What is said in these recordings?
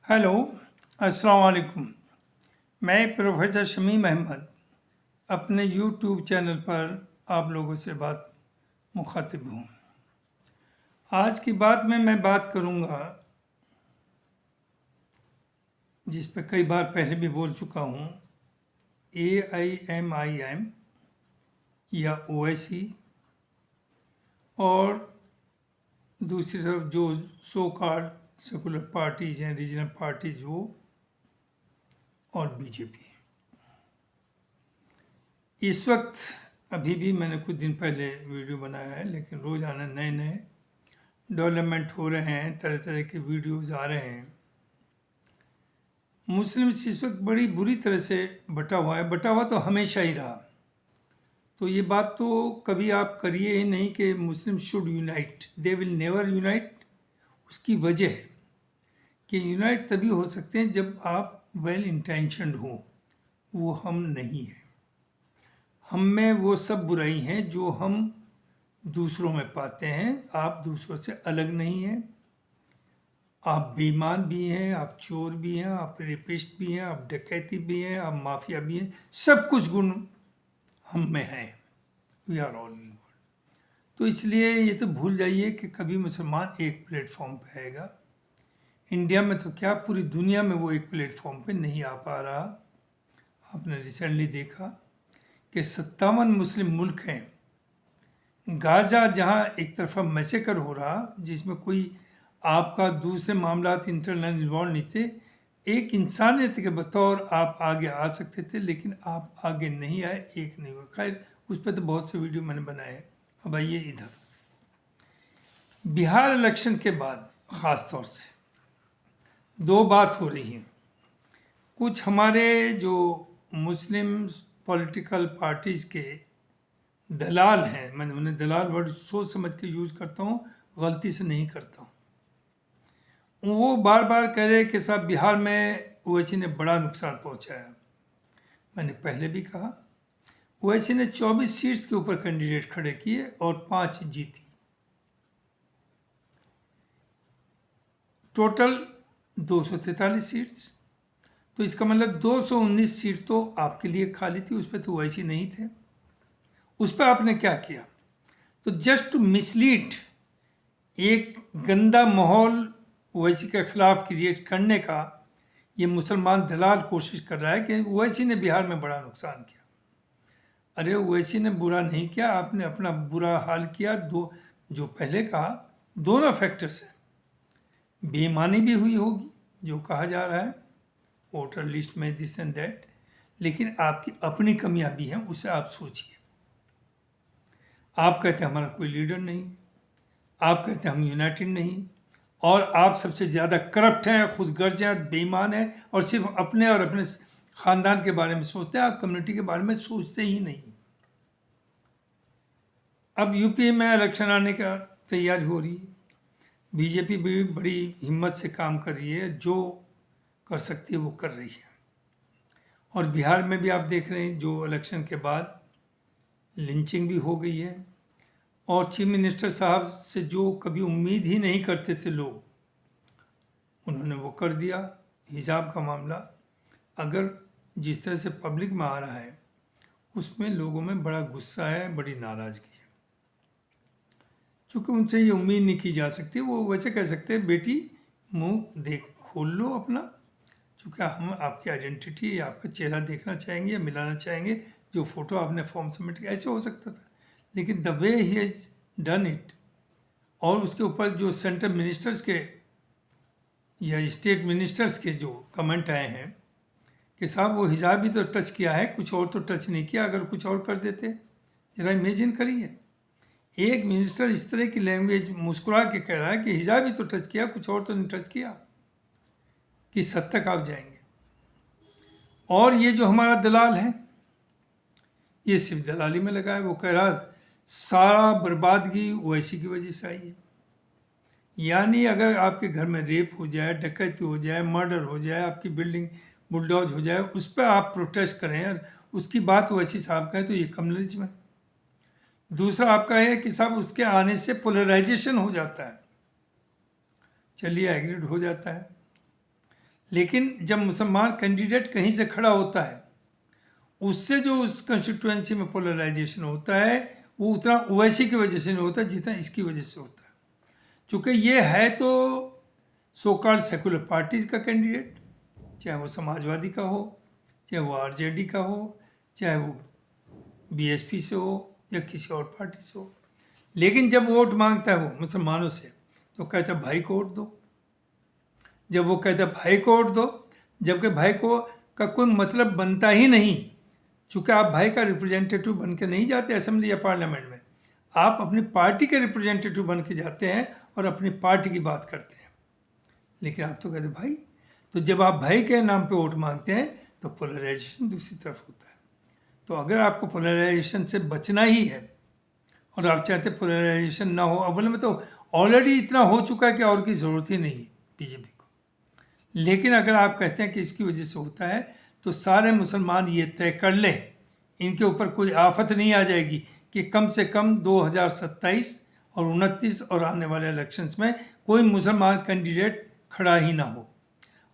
Hello, अस्सलाम वालेकुम। मैं प्रोफेसर शमीम अहमद अपने यूट्यूब चैनल पर आप लोगों से मुखातिब हूँ। आज की बात में मैं बात करूँगा जिस पर कई बार पहले भी बोल चुका हूँ, AIMIM या OIC और दूसरी तरफ जो सो कॉल्ड सेकुलर पार्टीज हैं, रीजनल पार्टीज वो, और बीजेपी। इस वक्त अभी भी मैंने कुछ दिन पहले वीडियो बनाया है, लेकिन रोज़ाना नए नए डेवलपमेंट हो रहे हैं, तरह तरह के वीडियोज़ आ रहे हैं। मुस्लिम इस वक्त बड़ी बुरी तरह से बटा हुआ है, बटा हुआ तो हमेशा ही रहा। तो ये बात तो कभी आप करिए ही नहीं कि मुस्लिम should unite, they will never unite. उसकी वजह है कि यूनाइट तभी हो सकते हैं जब आप वेल इंटेंशनड हो। वो हम नहीं हैं। हम में वो सब बुराई हैं जो हम दूसरों में पाते हैं। आप दूसरों से अलग नहीं हैं। आप बेईमान भी हैं, आप चोर भी हैं, आप रेपिस्ट भी हैं, आप डकैती भी हैं, आप माफिया भी हैं। सब कुछ गुण हम में हैं। We are all in one. तो इसलिए ये तो भूल जाइए कि कभी मुसलमान एक प्लेटफॉर्म पे आएगा। इंडिया में तो क्या, पूरी दुनिया में वो एक प्लेटफॉर्म पे नहीं आ पा रहा। आपने रिसेंटली देखा कि 57 मुस्लिम मुल्क हैं। गाजा जहाँ एक तरफा मैसेकर हो रहा, जिसमें कोई आपका दूसरे मामलात इंटरनल इन्वॉल्व नहीं थे, एक इंसानियत के बतौर आप आगे आ सकते थे, लेकिन आप आगे नहीं आए, एक नहीं हुआ। खैर, उस पर तो बहुत से वीडियो मैंने बनाए हैं। अब आइए इधर। बिहार इलेक्शन के बाद ख़ास तौर से दो बात हो रही हैं। कुछ हमारे जो मुस्लिम पॉलिटिकल पार्टीज़ के दलाल हैं, मैं उन्हें दलाल वर्ड सोच समझ के यूज़ करता हूँ, गलती से नहीं करता हूँ। वो बार बार कह रहे कि साहब बिहार में ओवैसी ने बड़ा नुकसान पहुँचाया। मैंने पहले भी कहा, ओवैसी ने 24 सीट्स के ऊपर कैंडिडेट खड़े किए और 5 जीती। Total 243 seats. तो इसका मतलब 219 सीट तो आपके लिए खाली थी, उस पर तो ओवैसी नहीं थे। उस पर आपने क्या किया? तो जस्ट टू मिसलीड, एक गंदा माहौल ओवैसी के खिलाफ क्रिएट करने का ये मुसलमान दलाल कोशिश कर रहा है कि ओवैसी ने बिहार में बड़ा नुकसान किया। अरे ओवैसी ने बुरा नहीं किया, आपने अपना बुरा हाल किया। दो जो पहले कहा, दोनों फैक्टर्स हैं। बेईमानी भी हुई होगी जो कहा जा रहा है वोटर लिस्ट में, दिस एंड दैट, लेकिन आपकी अपनी कमियां भी हैं, उसे आप सोचिए। आप कहते हैं हमारा कोई लीडर नहीं, आप कहते हैं हम यूनाइटेड नहीं, और आप सबसे ज़्यादा करप्ट हैं, खुदगर्ज हैं, बेईमान हैं, और सिर्फ अपने और अपने ख़ानदान के बारे में सोचते हैं। आप कम्युनिटी के बारे में सोचते ही नहीं। अब यूपी में इलेक्शन आने का तैयारी हो रही है। बीजेपी भी बड़ी हिम्मत से काम कर रही है, जो कर सकती है वो कर रही है। और बिहार में भी आप देख रहे हैं, जो इलेक्शन के बाद लिंचिंग भी हो गई है, और चीफ मिनिस्टर साहब से जो कभी उम्मीद ही नहीं करते थे लोग, उन्होंने वो कर दिया। हिजाब का मामला अगर जिस तरह से पब्लिक में आ रहा है, उसमें लोगों में बड़ा गुस्सा है, बड़ी नाराज़गी है। चूँकि उनसे ये उम्मीद नहीं की जा सकती। वो वैसे कह सकते हैं, बेटी मुंह देख खोल लो अपना, चूँकि हम आपकी आइडेंटिटी, आपका चेहरा देखना चाहेंगे या मिलाना चाहेंगे, जो फ़ोटो आपने फॉर्म सबमिट किया, ऐसे हो सकता था। लेकिन the way he has done it, और उसके ऊपर जो सेंट्रल मिनिस्टर्स के या स्टेट मिनिस्टर्स के जो कमेंट आए हैं कि साहब वो हिजाब भी तो टच किया है, कुछ और तो टच नहीं किया। अगर कुछ और कर देते, ज़रा इमेजिन करिए, एक मिनिस्टर इस तरह की लैंग्वेज मुस्कुरा के कह रहा है कि हिजाब भी तो टच किया, कुछ और तो नहीं टच किया। किस हद तक आप जाएंगे? और ये जो हमारा दलाल है, ये सिर्फ दलाली में लगा है। वो कह रहा सारा बर्बादगी ओवैसी की वजह से आई है। यानी अगर आपके घर में रेप हो जाए, डकैती हो जाए, मर्डर हो जाए, आपकी बिल्डिंग बुलडोज हो जाए, उस पर आप प्रोटेस्ट करें और उसकी बात ओवैसी साहब का है, तो ये कम्युनलिज्म है। दूसरा आपका है कि साहब उसके आने से पोलराइजेशन हो जाता है। चलिए एग्रीड हो जाता है, लेकिन जब मुसलमान कैंडिडेट कहीं से खड़ा होता है, उससे जो उस कंस्टिट्यूएंसी में पोलराइजेशन होता है वो उतना ओवैसी की वजह से नहीं होता जितना इसकी वजह से होता है। चूँकि ये है तो सो कॉल्ड सेकुलर पार्टीज का कैंडिडेट, चाहे वो समाजवादी का हो, चाहे वो आरजेडी का हो, चाहे वो बीएसपी से हो या किसी और पार्टी से हो। लेकिन जब वोट मांगता है वो मुसलमानों से तो कहता है भाई को वोट दो। जब वो कहता है भाई को वोट दो, जबकि भाई को का कोई मतलब बनता ही नहीं, चूँकि आप भाई का रिप्रेजेंटेटिव बन के नहीं जाते असेंबली या पार्लियामेंट में, आप अपनी पार्टी के रिप्रेजेंटेटिव बन के जाते हैं और अपनी पार्टी की बात करते हैं। लेकिन आप तो कहते भाई, तो जब आप भाई के नाम पे वोट मांगते हैं तो पोलराइजेशन दूसरी तरफ होता है। तो अगर आपको पोलराइजेशन से बचना ही है और आप चाहते पोलराइजेशन ना हो, अव्वल में तो ऑलरेडी इतना हो चुका है कि और की ज़रूरत ही नहीं बीजेपी को। लेकिन अगर आप कहते हैं कि इसकी वजह से होता है तो सारे मुसलमान ये तय कर लें, इनके ऊपर कोई आफत नहीं आ जाएगी कि कम से कम 2027 और 29 और आने वाले इलेक्शंस में कोई मुसलमान कैंडिडेट खड़ा ही ना हो,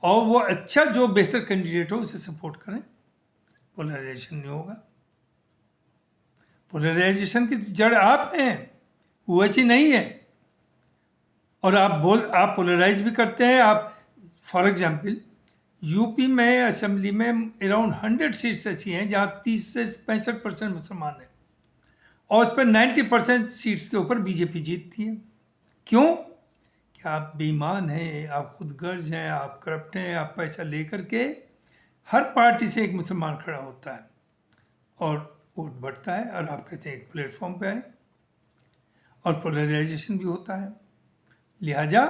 और वो अच्छा जो बेहतर कैंडिडेट हो उसे सपोर्ट करें। पोलराइजेशन नहीं होगा। पोलराइजेशन की जड़ आप हैं, वो ऐसी नहीं है। और आप पोलराइज भी करते हैं। आप फॉर एग्जांपल यूपी में असेंबली में अराउंड 100 सीट्स ऐसी हैं जहाँ 30 से 65% मुसलमान हैं, और उस पर 90% सीट्स के ऊपर बीजेपी जीतती है। क्यों? कि आप बेईमान हैं, आप खुदगर्ज हैं, आप करप्ट हैं, आप पैसा लेकर के हर पार्टी से एक मुसलमान खड़ा होता है और वोट बढ़ता है, और आप कहते हैं एक प्लेटफॉर्म पे आए, और पोलराइजेशन भी होता है। लिहाजा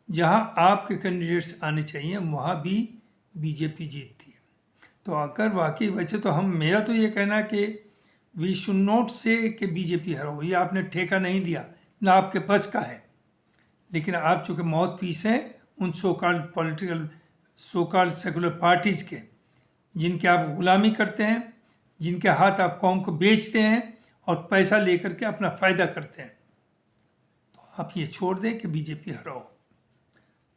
जहां आपके कैंडिडेट्स आने चाहिए वहां भी बीजेपी जीतती है। तो अगर वाकई, वैसे तो मेरा तो ये कहना है कि वी शुड नॉट से कि बीजेपी हराओ, ये आपने ठेका नहीं लिया, ना आपके बस का है। लेकिन आप चूँकि माउथ पीस हैं उन so called political, so called secular parties के, जिनके आप गुलामी करते हैं, जिनके हाथ आप कौम को बेचते हैं और पैसा लेकर के अपना फ़ायदा करते हैं, तो आप ये छोड़ दें कि बीजेपी हराओ।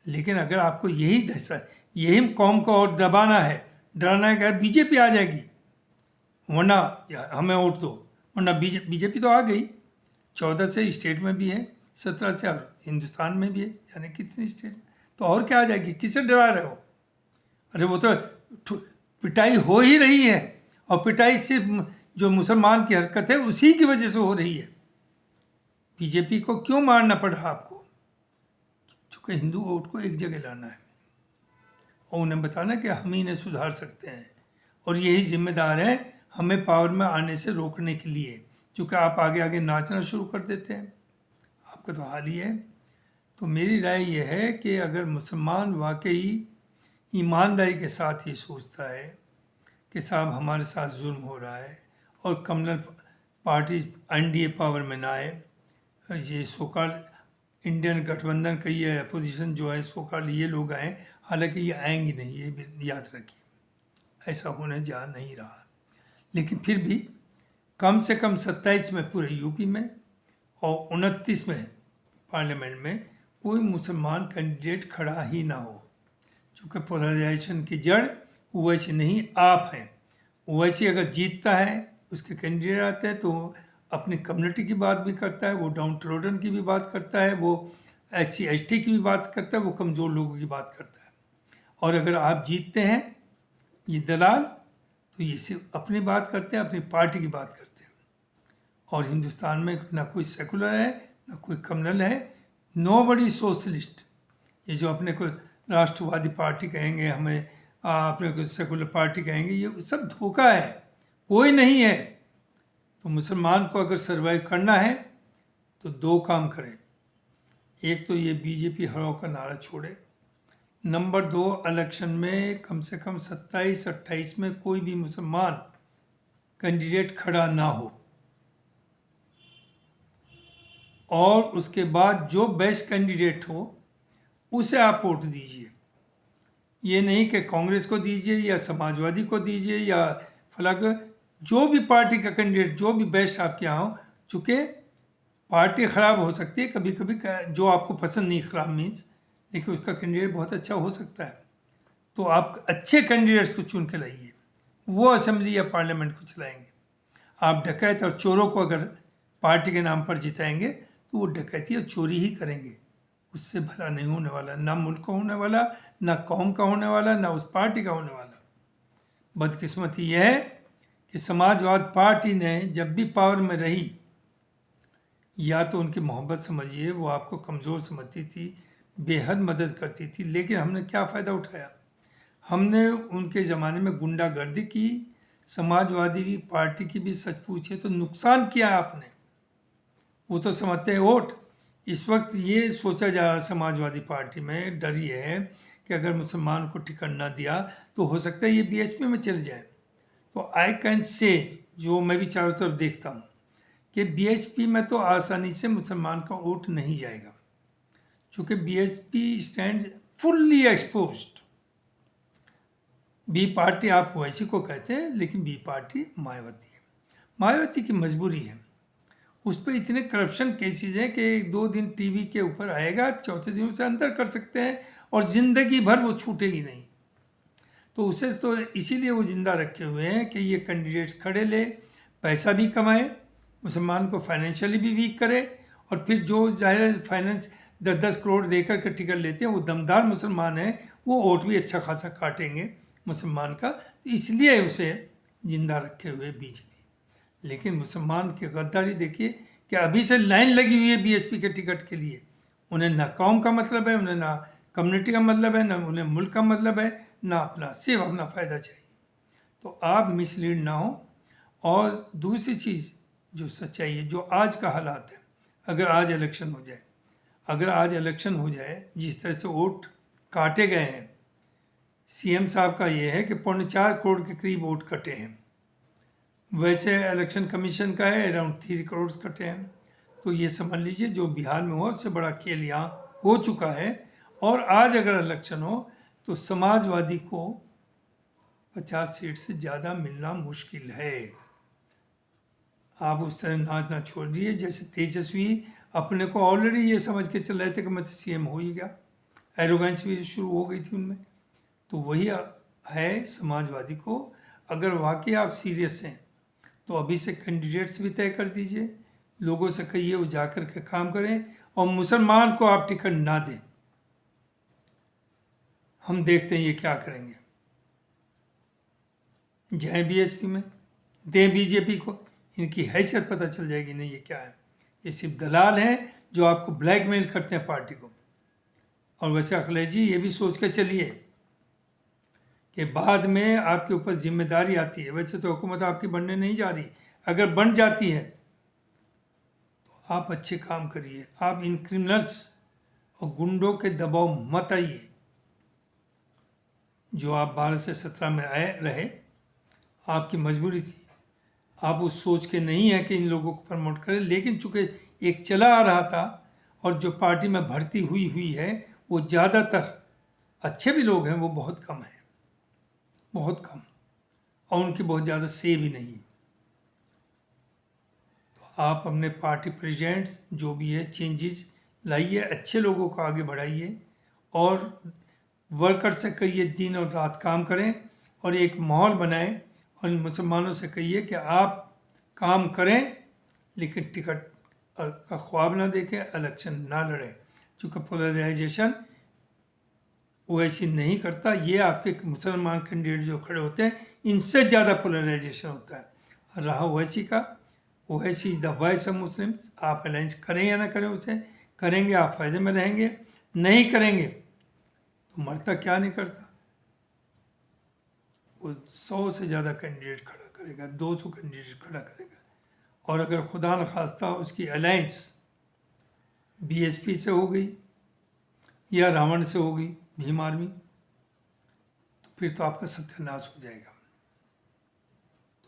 लेकिन अगर आपको यही कौम को और दबाना है, डराना है कि बीजेपी आ जाएगी वरना हमें वोट दो, वरना बीजेपी तो आ गई, 14 से स्टेट में भी है, 17 से और हिंदुस्तान में भी है, यानी कितने स्टेट, तो और क्या आ जाएगी? किससे डरा रहे हो? अरे वो तो पिटाई हो ही रही है, और पिटाई सिर्फ जो मुसलमान की हरकत है उसी की वजह से हो रही है। बीजेपी को क्यों मारना पड़ रहा आपको? चूँकि हिंदू वोट को एक जगह लाना है और उन्हें बताना कि हम ही इन्हें सुधार सकते हैं, और यही जिम्मेदार है हमें पावर में आने से रोकने के लिए। चूँकि आप आगे आगे नाचना शुरू कर देते हैं, आपका तो हाल ही है। तो मेरी राय यह है कि अगर मुसलमान वाकई ईमानदारी के साथ ये सोचता है कि साहब हमारे साथ जुल्म हो रहा है और कम्युनल पार्टी एनडीए पावर में ना आए, ये सोकाल इंडियन गठबंधन का ये अपोजिशन जो है सोकाल ये लोग आए, हालांकि ये आएंगे नहीं, ये भी याद रखिए, ऐसा होने जा नहीं रहा। लेकिन फिर भी कम से कम 27 में पूरे यूपी में और 29 में पार्लियामेंट में कोई मुसलमान कैंडिडेट खड़ा ही ना हो। चूँकि पोलराइजेशन की जड़ ओवैसी नहीं आप हैं। ओवैसी अगर जीतता है, उसके कैंडिडेट आते हैं, तो अपनी कम्युनिटी की बात भी करता है, वो डाउन ट्रोडन की भी बात करता है, वो SC ST की भी बात करता है, वो कमज़ोर लोगों की बात करता है। और अगर आप जीतते हैं ये दलाल, तो ये सिर्फ अपनी बात करते हैं, अपनी पार्टी की बात करते हैं। और हिंदुस्तान में ना कोई सेकुलर है, ना कोई कम्युनल है, नोबडी सोशलिस्ट। ये जो अपने को राष्ट्रवादी पार्टी कहेंगे, हमें अपने को सेकुलर पार्टी कहेंगे, ये सब धोखा है, कोई नहीं है। तो मुसलमान को अगर सर्वाइव करना है तो 2 काम करें। एक तो ये बीजेपी हराओ का नारा छोड़े। नंबर 2, इलेक्शन में कम से कम 27-28 में कोई भी मुसलमान कैंडिडेट खड़ा ना हो, और उसके बाद जो बेस्ट कैंडिडेट हो उसे आप वोट दीजिए। ये नहीं कि कांग्रेस को दीजिए या समाजवादी को दीजिए या फलां, जो भी पार्टी का कैंडिडेट, जो भी बेस्ट आपके यहाँ हो। चूँकि पार्टी ख़राब हो सकती है कभी कभी, जो आपको पसंद नहीं, ख़राब मीन्स, लेकिन उसका कैंडिडेट बहुत अच्छा हो सकता है। तो आप अच्छे कैंडिडेट्स को चुन के लाइए, वो असेंबली या पार्लियामेंट को चलाएंगे। आप डकैत और चोरों को अगर पार्टी के नाम पर जिताएंगे तो वो डकैती और चोरी ही करेंगे, उससे भला नहीं होने वाला, ना मुल्क का होने वाला, ना कौम का होने वाला, ना उस पार्टी का होने वाला। बदकिस्मती यह है कि समाजवाद पार्टी ने जब भी पावर में रही, या तो उनकी मोहब्बत समझिए, वो आपको कमज़ोर समझती थी, बेहद मदद करती थी, लेकिन हमने क्या फ़ायदा उठाया? हमने उनके ज़माने में गुंडागर्दी की, समाजवादी पार्टी की भी सच पूछे तो नुकसान किया आपने। वो तो समझते हैं वोट। इस वक्त ये सोचा जा रहा समाजवादी पार्टी में, डर ये है कि अगर मुसलमान को टिकट ना दिया तो हो सकता है ये बीएचपी में चल जाए। तो आई कैन से, जो मैं भी चारों तरफ देखता हूँ, कि बीएचपी में तो आसानी से मुसलमान का वोट नहीं जाएगा, क्योंकि BHP stand fully exposed. B party आप ओवैसी को कहते हैं, लेकिन बी पार्टी मायावती है। मायावती की मजबूरी है, उस पर इतने करप्शन केसेस हैं कि 2 दिन टीवी के ऊपर आएगा, चौथे दिन उसे अंदर कर सकते हैं और ज़िंदगी भर वो छूटेगी नहीं। तो उसे तो इसीलिए वो जिंदा रखे हुए हैं कि ये कैंडिडेट्स खड़े ले, पैसा भी कमाए, मुसलमान को फाइनेंशियली भी वीक करे, और फिर जो जाहिर फाइनेंस 10-10 करोड़ देकर के टिकट लेते हैं वो दमदार मुसलमान हैं, वो वोट भी अच्छा खासा काटेंगे मुसलमान का, तो इसलिए उसे जिंदा रखे हुए बीजेपी। लेकिन मुसलमान की गद्दारी देखिए कि अभी से लाइन लगी हुई है बीएसपी के टिकट के लिए। उन्हें ना कौम का मतलब है, उन्हें ना कम्युनिटी का मतलब है, ना उन्हें मुल्क का मतलब है, ना अपना सिर्फ अपना फ़ायदा चाहिए। तो आप मिसलीड ना हो। और दूसरी चीज़ जो सच्चाई है, जो आज का हालात है, अगर आज इलेक्शन हो जाए, जिस तरह से वोट काटे गए हैं, सीएम साहब का ये है कि 4.25 करोड़ के करीब वोट कटे हैं, वैसे इलेक्शन कमीशन का है अराउंड 3 करोड़ कटे हैं। तो ये समझ लीजिए जो बिहार में हो उससे बड़ा खेल यहाँ हो चुका है। और आज अगर इलेक्शन हो तो समाजवादी को 50 सीट से ज़्यादा मिलना मुश्किल है। आप उस तरह नाचना छोड़ दिए, जैसे तेजस्वी अपने को ऑलरेडी ये समझ के चल रहे थे कि मैं तो सीएम हो ही गया, एरोगेंस भी शुरू हो गई थी उनमें। तो वही है समाजवादी को, अगर वाकई आप सीरियस हैं तो अभी से कैंडिडेट्स भी तय कर दीजिए, लोगों से कहिए वो जाकर के काम करें, और मुसलमान को आप टिकट ना दें। हम देखते हैं ये क्या करेंगे। जाए बीएसपी में, दें बीजेपी को, इनकी हैसियत पता चल जाएगी नहीं ये क्या है। ये सिर्फ दलाल हैं जो आपको ब्लैकमेल करते हैं पार्टी को। और वैसे अखिलेश जी ये भी सोच के चलिए कि बाद में आपके ऊपर जिम्मेदारी आती है। वैसे तो हुकूमत आपकी बनने नहीं जा रही, अगर बन जाती है तो आप अच्छे काम करिए, आप इन क्रिमिनल्स और गुंडों के दबाव मत आइए। जो आप 12 से 17 में रहे, आपकी मजबूरी थी, आप उस सोच के नहीं है कि इन लोगों को प्रमोट करें, लेकिन चूंकि एक चला आ रहा था और जो पार्टी में भर्ती हुई है वो ज़्यादातर अच्छे भी लोग हैं, वो बहुत कम हैं, बहुत कम, और उनकी बहुत ज़्यादा से भी नहीं। तो आप अपने पार्टी प्रेसिडेंट्स जो भी है चेंजेस लाइए, अच्छे लोगों को आगे बढ़ाइए, और वर्कर से कहिए दिन और रात काम करें, और एक माहौल बनाएं, और मुसलमानों से कहिए कि आप काम करें लेकिन टिकट का ख्वाब ना देखें, इलेक्शन ना लड़ें, चूँकि पोलराइजेशन ओवैसी नहीं करता। ये आपके मुसलमान कैंडिडेट जो खड़े होते हैं इनसे ज़्यादा पोलराइजेशन होता है। रहा ओवैसी का, Owaisi the voice of Muslims, आप अलायंस करें या ना करें, उसे करेंगे आप फ़ायदे में रहेंगे, नहीं करेंगे तो मरता क्या नहीं करता, वो 100 से ज़्यादा कैंडिडेट खड़ा करेगा, 200 कैंडिडेट खड़ा करेगा। और अगर खुदा न खास्ता उसकी अलायंस बीएसपी से हो गई या रावण से हो गई, भीम आर्मी, तो फिर तो आपका सत्यानाश हो जाएगा।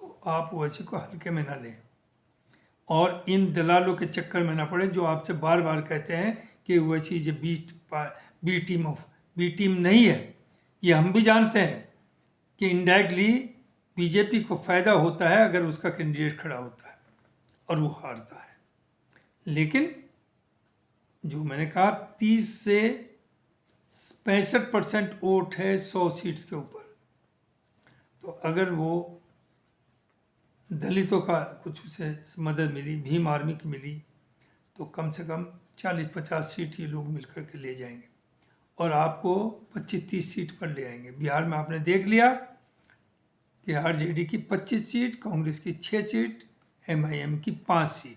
तो आप ओवैसी को हल्के में ना लें, और इन दलालों के चक्कर में ना पड़े जो आपसे बार बार कहते हैं कि ओवैसी जो बी टीम नहीं है। ये हम भी जानते हैं कि इनडायरेक्टली बीजेपी को फ़ायदा होता है अगर उसका कैंडिडेट खड़ा होता है और वो हारता है। लेकिन जो मैंने कहा 30 से 65% वोट है 100 सीट्स के ऊपर। तो अगर वो दलितों का कुछ उसे मदद मिली, भीम आर्मी की मिली, तो कम से कम 40-50 सीट ये लोग मिलकर के ले जाएंगे और आपको 25-30 सीट पर ले आएंगे। बिहार में आपने देख लिया कि आरजेडी की 25 सीट, कांग्रेस की 6 सीट, एमआईएम की 5 सीट।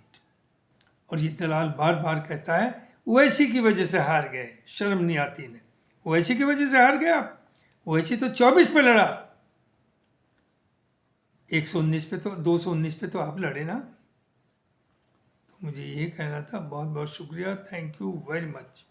और ये दलाल बार बार कहता है ओवैसी की वजह से हार गए, शर्म नहीं आती इन्हें। ओवैसी की वजह से हार गए आप? ओवैसी तो 24 पे लड़ा, 119 पे तो 219 पे तो आप लड़े ना। तो मुझे ये कहना था। बहुत बहुत शुक्रिया, थैंक यू वेरी मच।